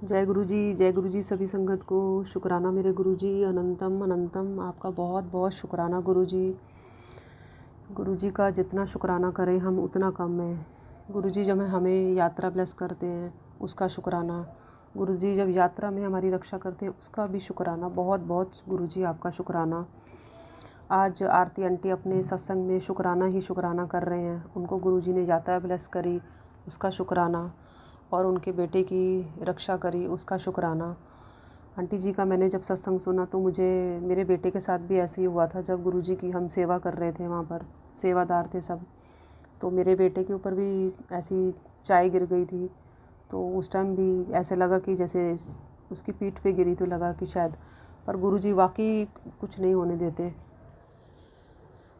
जय गुरु जी सभी संगत को शुक्राना मेरे गुरु जी। अनंतम अनंतम आपका बहुत बहुत शुक्राना गुरु जी। गुरु जी का जितना शुक्राना करें हम उतना कम है। गुरु जी जब हमें यात्रा ब्लेस करते हैं उसका शुक्राना, गुरु जी जब यात्रा में हमारी रक्षा करते हैं उसका भी शुक्राना। बहुत बहुत गुरु जी आपका शुक्राना। आज आरती आंटी अपने सत्संग में शुक्राना ही शुक्राना कर रहे हैं। उनको गुरु जी ने यात्रा ब्लेस करी उसका शुक्राना, और उनके बेटे की रक्षा करी उसका शुक्राना। आंटी जी का मैंने जब सत्संग सुना तो मुझे मेरे बेटे के साथ भी ऐसे ही हुआ था। जब गुरु जी की हम सेवा कर रहे थे, वहाँ पर सेवादार थे सब, तो मेरे बेटे के ऊपर भी ऐसी चाय गिर गई थी। तो उस टाइम भी ऐसे लगा कि जैसे उसकी पीठ पे गिरी, तो लगा कि शायद, पर गुरु जी वाकई कुछ नहीं होने देते।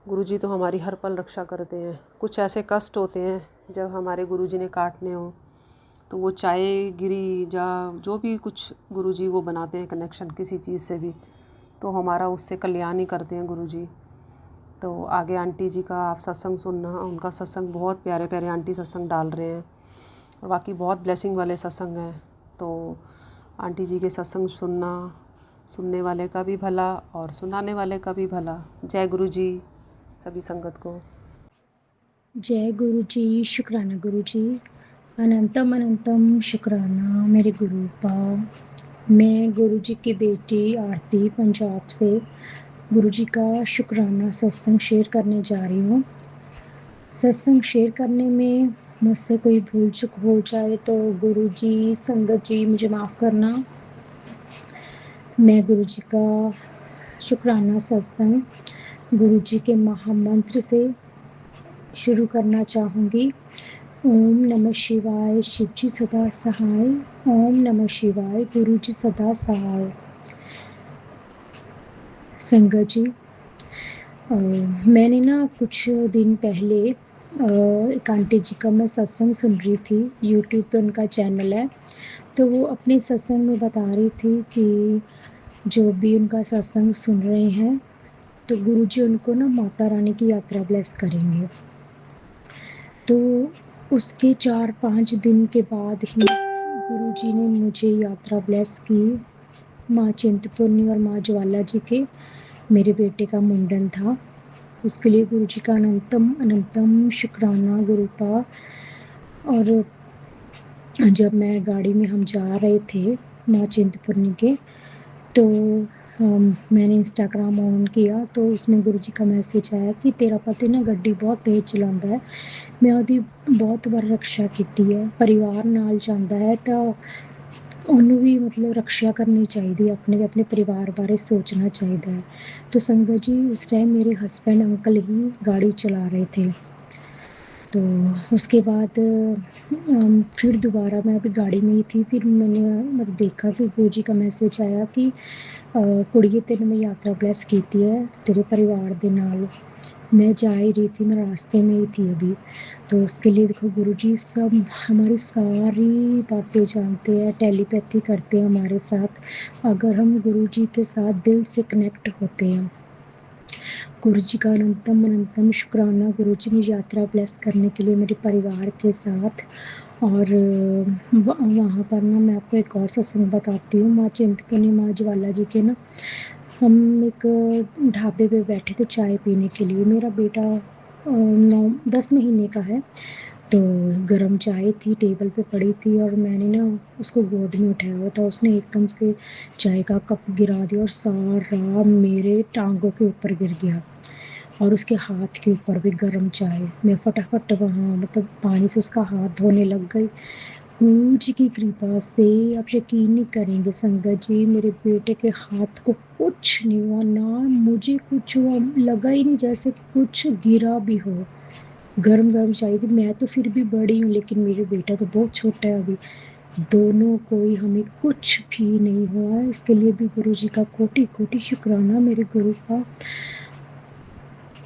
गुरु जी तो हमारी हर पल रक्षा करते हैं। कुछ ऐसे कष्ट होते हैं जब हमारे गुरु जी ने काटने हो, तो वो चाय गिरी या जो भी कुछ गुरु जी वो बनाते हैं कनेक्शन किसी चीज़ से भी, तो हमारा उससे कल्याण ही करते हैं गुरु जी। तो आगे आंटी जी का आप सत्संग सुनना, उनका सत्संग बहुत प्यारे प्यारे आंटी सत्संग डाल रहे हैं और बाकी बहुत ब्लेसिंग वाले सत्संग हैं। तो आंटी जी के सत्संग सुनना, सुनने वाले का भी भला और सुनाने वाले का भी भला। जय गुरु जी सभी संगत को। जय गुरु जी, शुक्राना गुरु जी। अनंतम अनंतम शुक्राना मेरे गुरु पा। मैं गुरु जी की बेटी आरती पंजाब से गुरु जी का शुक्राना सत्संग शेयर करने जा रही हूँ। सत्संग शेयर करने में मुझसे कोई भूल चूक हो जाए तो गुरु जी, संगत जी मुझे माफ़ करना। मैं गुरु जी का शुक्राना सत्संग गुरु जी के महामंत्र से शुरू करना चाहूँगी। ओम नमः शिवाय, शिव जी सदा सहाय। ओम नमः शिवाय, गुरु जी सदा सहाय। संगत जी, मैंने ना कुछ दिन पहले एक आंटी जी का मैं सत्संग सुन रही थी। यूट्यूब पे उनका चैनल है, तो वो अपने सत्संग में बता रही थी कि जो भी उनका सत्संग सुन रहे हैं तो गुरु जी उनको ना माता रानी की यात्रा ब्लेस करेंगे। तो उसके 4-5 दिन के बाद ही गुरु जी ने मुझे यात्रा ब्लेस की। माँ चिंतपूर्णी और माँ ज्वाला जी के मेरे बेटे का मुंडन था। उसके लिए गुरु जी का अनंतम अनंतम शुक्राना गुरुपा। और जब मैं गाड़ी में हम जा रहे थे माँ चिंतपूर्णी के, तो मैंने इंस्टाग्राम ऑन किया तो उसमें गुरु जी का मैसेज आया कि तेरा पति ना गड्डी बहुत तेज चलाता है। मैं ਉਹਦੀ बहुत बार रक्षा ਕੀਤੀ है। परिवार नाल ਜਾਂਦਾ है तो ਉਹਨੂੰ भी मतलब रक्षा करनी चाहिए, अपने परिवार बारे सोचना चाहिए है। तो संगत जी, उस टाइम मेरे हस्बैंड अंकल ही गाड़ी चला रहे थे। तो उसके बाद फिर दोबारा मैं अभी गाड़ी में ही थी, फिर मैंने मतलब देखा कि गुरु जी का मैसेज आया कि कुड़िए तेन मैं यात्रा ब्लेस की है तेरे परिवार के नाल। मैं जा ही रही थी, मैं रास्ते में ही थी अभी। तो उसके लिए देखो गुरु जी सब हमारी सारी बातें जानते हैं, टेलीपैथी करते हैं हमारे साथ, अगर हम गुरु जी के साथ दिल से कनेक्ट होते हैं। गुरु जी का अनंतम अनंतम शुक्राना गुरु जी मुझे यात्रा ब्लेस करने के लिए मेरे परिवार के साथ। और वहाँ पर ना मैं आपको एक और सत्संग बताती हूँ। माँ चिंतपूर्णी माँ ज्वाला जी के ना, हम एक ढाबे पे बैठे थे चाय पीने के लिए। मेरा बेटा 9-10 महीने का है। तो गरम चाय थी टेबल पे पड़ी थी और मैंने ना उसको गोद में उठाया हुआ था। उसने एकदम से चाय का कप गिरा दिया और सारा मेरे टांगों के ऊपर गिर गया और उसके हाथ के ऊपर भी गरम चाय। मैं फटाफट वहाँ मतलब पानी से उसका हाथ धोने लग गई। गुरु जी की कृपा से आप यकीन नहीं करेंगे संगत जी, मेरे बेटे के हाथ को कुछ नहीं हुआ, ना मुझे कुछ हुआ, लगा ही नहीं जैसे कि कुछ गिरा भी हो। गरम गरम चाय थी। मैं तो फिर भी बड़ी हूँ, लेकिन मेरे बेटा तो बहुत छोटा है अभी। दोनों को ही हमें कुछ भी नहीं हुआ। इसके लिए भी गुरु जी का कोटि कोटि शुक्राना मेरे गुरु का।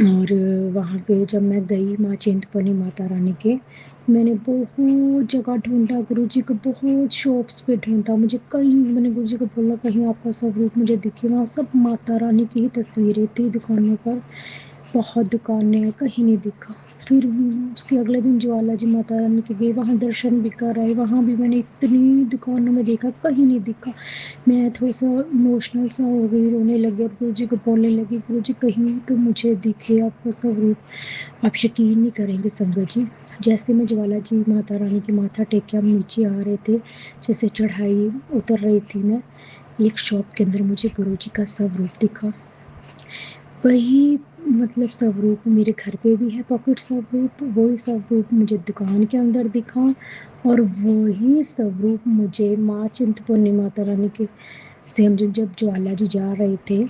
और वहाँ पे जब मैं गई माँ चिंतपूर्णी माता रानी के, मैंने बहुत जगह ढूंढा गुरु जी को, बहुत शॉप्स पे ढूंढा। मुझे कहीं, मैंने गुरु जी को बोला कहीं आपका स्वरूप मुझे दिखे। वहाँ सब माता रानी की ही तस्वीरें थी दुकानों पर। बहुत दुकानें, कहीं नहीं दिखा। फिर उसके अगले दिन ज्वाला जी माता रानी के गए, वहाँ दर्शन भी कर आए, वहाँ भी मैंने इतनी दुकानों में देखा, कहीं नहीं दिखा। मैं थोड़ा-सा इमोशनल सा हो गई, रोने लगी और गुरुजी को बोलने लगी, "गुरुजी कहीं तो मुझे दिखे आपका स्वरूप।" आप यकीन नहीं करेंगे संगत जी, जैसे मैं ज्वाला जी माता रानी के माथा टेक के हम नीचे आ रहे थे, जैसे चढ़ाई उतर रही थी मैं, एक शॉप के अंदर मुझे गुरुजी का स्वरूप दिखा। वही मतलब स्वरूप मेरे घर पे भी है, पॉकेट स्वरूप, वही स्वरूप मुझे दुकान के अंदर दिखा और वही स्वरूप मुझे माँ चिंतपूर्णी माता रानी के से हम जब ज्वाला जी जा रहे थे,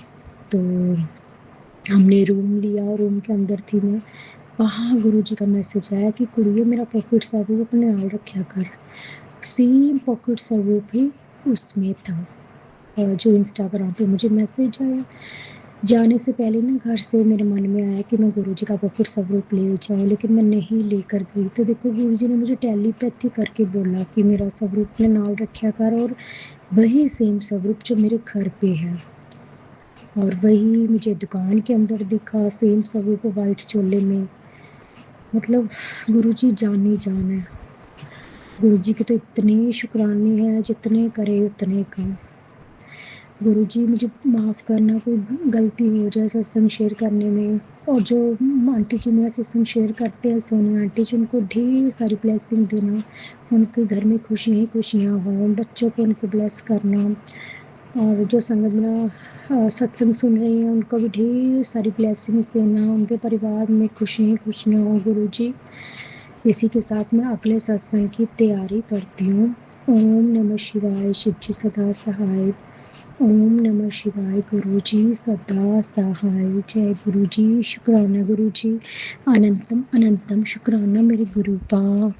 तो हमने रूम लिया, रूम के अंदर थी मैं, वहाँ गुरुजी का मैसेज आया कि कुड़िए मेरा पॉकेट स्वरूप अपने नाल रखा कर। सेम पॉकेट स्वरूप ही उसमें था। जो इंस्टाग्राम पे मुझे मैसेज आया। जाने से पहले ना घर से मेरे मन में आया कि मैं गुरुजी का पॉकेट स्वरूप ले जाऊँ, लेकिन मैं नहीं लेकर गई। तो देखो गुरुजी ने मुझे टेलीपैथी करके बोला कि मेरा स्वरूप अपने नाल रखा कर और वही सेम स्वरूप जो मेरे घर पे है। और वही मुझे दुकान के अंदर दिखा, सेम स्वरूप व्हाइट चोले में। मतलब गुरुजी जान ही जान है। गुरुजी के तो इतने शुक्राने हैं, जितने करे उतने कम। गुरुजी मुझे माफ़ करना, कोई गलती हो जाए सत्संग शेयर करने में। और जो आंटी जी मेरा सत्संग शेयर करते हैं, सोनी आंटी जी, उनको ढेर सारी ब्लेसिंग देना, उनके घर में खुशियाँ ही खुशियाँ हों, बच्चों को उनके ब्लेस करना। और जो संगत मेरा सत्संग सुन रही हैं, उनको भी ढेर सारी ब्लेसिंग्स देना, उनके परिवार में खुशियाँ ही खुशियाँ हों गुरुजी। इसी के साथ मैं अगले सत्संग की तैयारी करती हूँ। ओम नमः शिवाय, शिव जी सदा सहाय। ओम नमः शिवाय, गुरुजी सदा सहाय। जय गुरुजी, शुक्राना गुरुजी, अनंतम अनंतम शुक्राना मेरे गुरुपा।